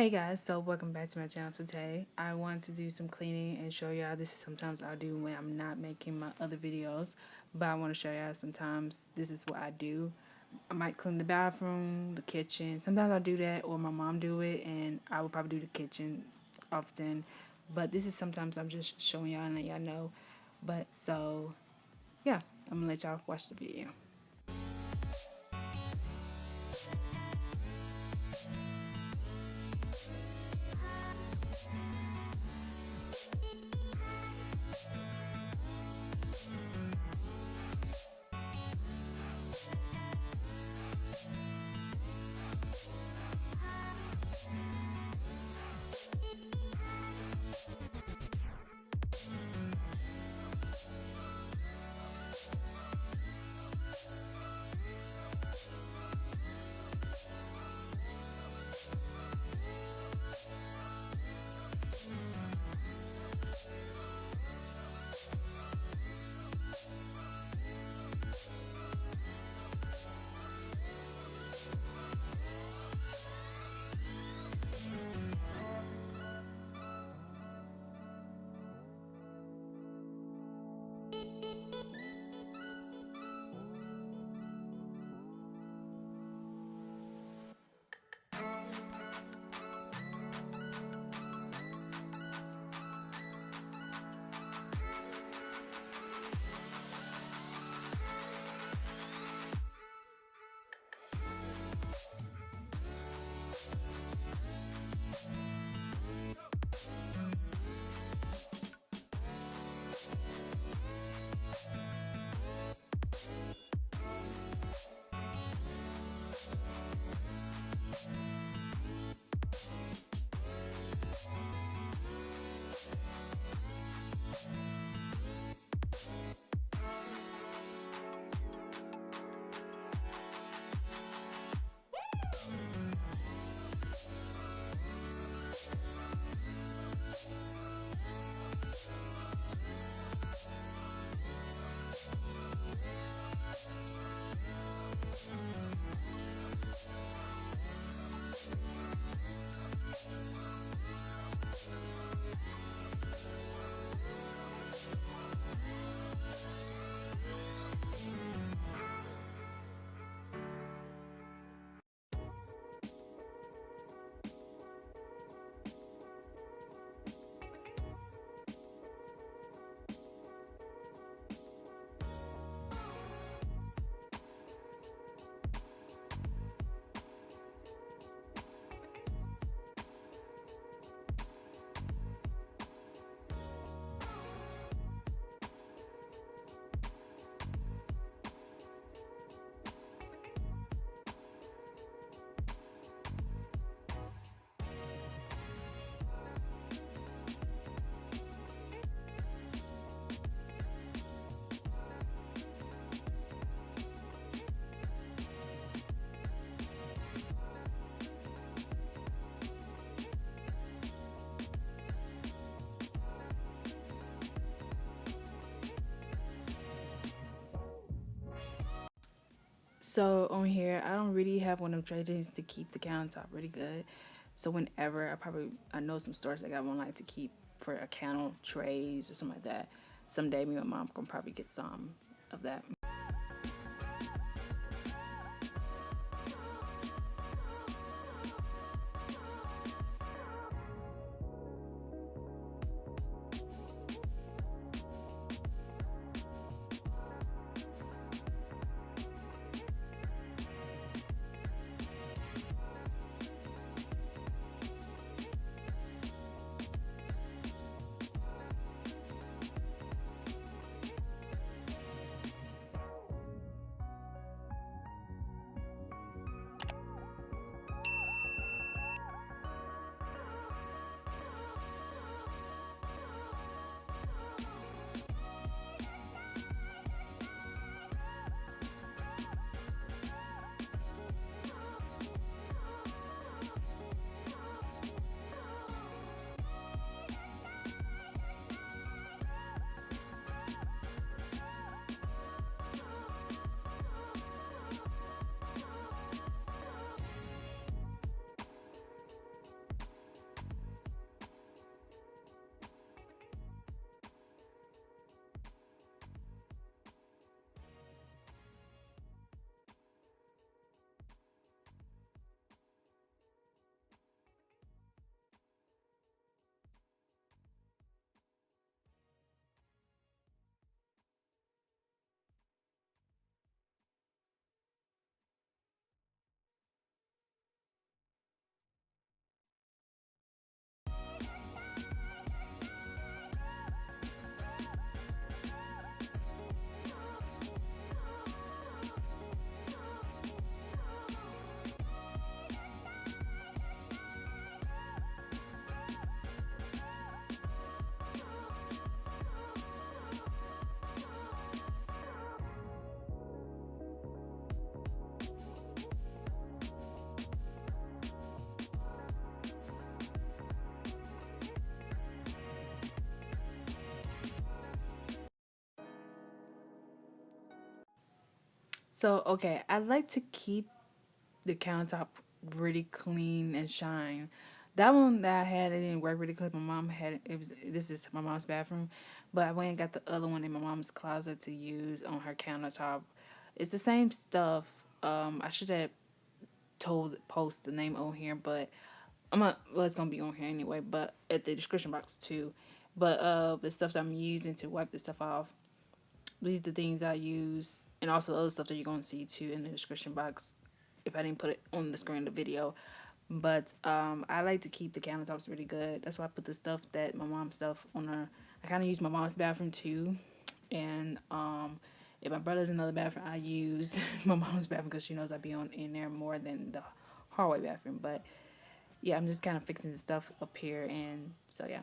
Hey guys, so welcome back to my channel. Today I want to do some cleaning and show y'all. This is sometimes I'll do when I'm not making my other videos, but I want to show y'all sometimes this is what I do. I might clean the bathroom, the kitchen. Sometimes I'll do that, or my mom do it, and I will probably do the kitchen often. But this is sometimes I'm just showing y'all and let y'all know. But so yeah, I'm gonna let y'all watch the video. So on here, I don't really have one of them trays to keep the countertop really good. So whenever I know some stores that got one like to keep for a counter trays or something like that. Someday me and my mom can probably get some of that. So, okay, I like to keep the countertop really clean and shine. That one that I had, it didn't work really good. My mom had it. Was this is my mom's bathroom, but I went and got the other one in my mom's closet to use on her countertop. It's the same stuff. I should have told post the name on here, but well, it's gonna be on here anyway, but at the description box too. But the stuff that I'm using to wipe the stuff off, these are the things I use, and also the other stuff that you're gonna see too in the description box if I didn't put it on the screen of the video. But I like to keep the countertops really good. That's why I put the stuff that my mom's stuff on her. I kind of use my mom's bathroom too, and if my brother's in another bathroom, I use my mom's bathroom because she knows I be on in there more than the hallway bathroom. But yeah, I'm just kind of fixing the stuff up here, and so yeah.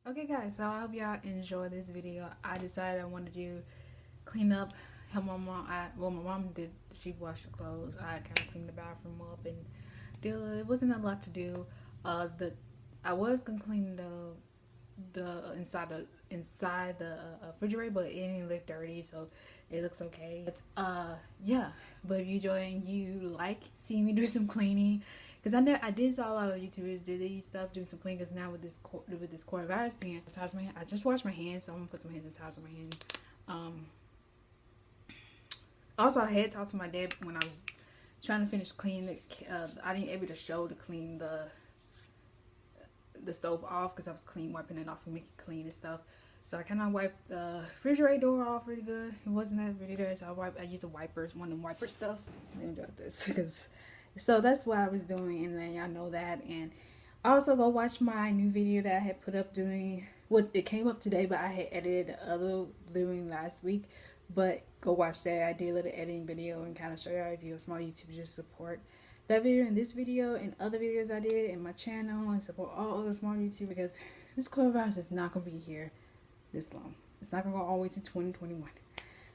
Okay, guys, so I hope y'all enjoy this video. I decided I wanted to clean up, help my mom. Well, my mom did. She washed the clothes. I kind of cleaned the bathroom up and deal. It wasn't a lot to do. The I was gonna clean the inside the refrigerator, but it didn't look dirty, so it looks okay. But yeah, but if you enjoy and you like seeing me do some cleaning, because I did saw a lot of YouTubers did these stuff doing some cleaning. Because now with this coronavirus thing, I just washed my hands, so I'm gonna put some hand sanitizer on my hand. Also, I had talked to my dad when I was trying to finish cleaning. I didn't able to show to clean the stove off because I was wiping it off and making it clean and stuff. So I kind of wiped the refrigerator door off really good. It wasn't that really dirty, so I used a wiper, one of them wiper stuff. Let me do this because. So that's what I was doing, and then y'all know that. And also go watch my new video that I had put up doing what it came up today, but I had edited the other doing last week. But go watch that. I did a little editing video and kind of show y'all if you're a small YouTuber, just support that video and this video and other videos I did in my channel, and support all other small YouTubers, because this coronavirus is not gonna be here this long. It's not gonna go all the way to 2021.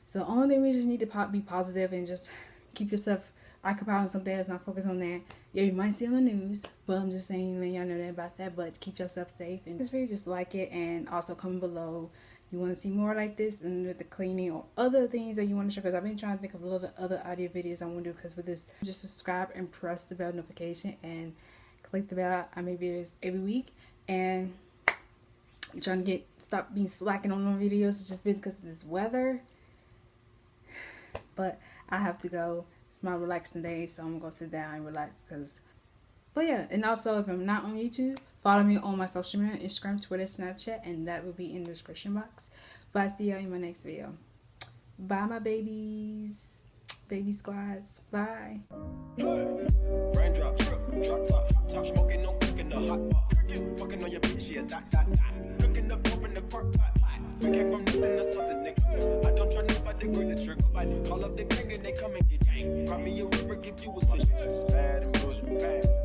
So the only thing we just need to be positive and just keep yourself occupied on something else, not focus on that. Yeah, you might see on the news, but I'm just saying, let y'all know that about that. But keep yourself safe, and this video, just like it, and also comment below you want to see more like this and with the cleaning or other things that you want to show, because I've been trying to think of a little other audio videos I want to do. Because with this, just subscribe and press the bell notification and click the bell. I make videos every week, and I'm trying to stop being slacking on the videos. It's just been because of this weather, but I have to go. It's my relaxing day, so I'm gonna go sit down and relax. But yeah, and also if I'm not on YouTube, follow me on my social media: Instagram, Twitter, Snapchat, and that will be in the description box. But I see y'all in my next video. Bye, my babies, baby squads. Bye. Raindrops, drop top smoking, no cooking the hot pot. Fucking on your bitch, yeah, that. Cooking up, open the park pot. We came from nothing to something, nigga. I don't try nobody, grip the trigger. Call up the gang and they come and get gang. Cry me a river, give you a kiss. Bad and bad.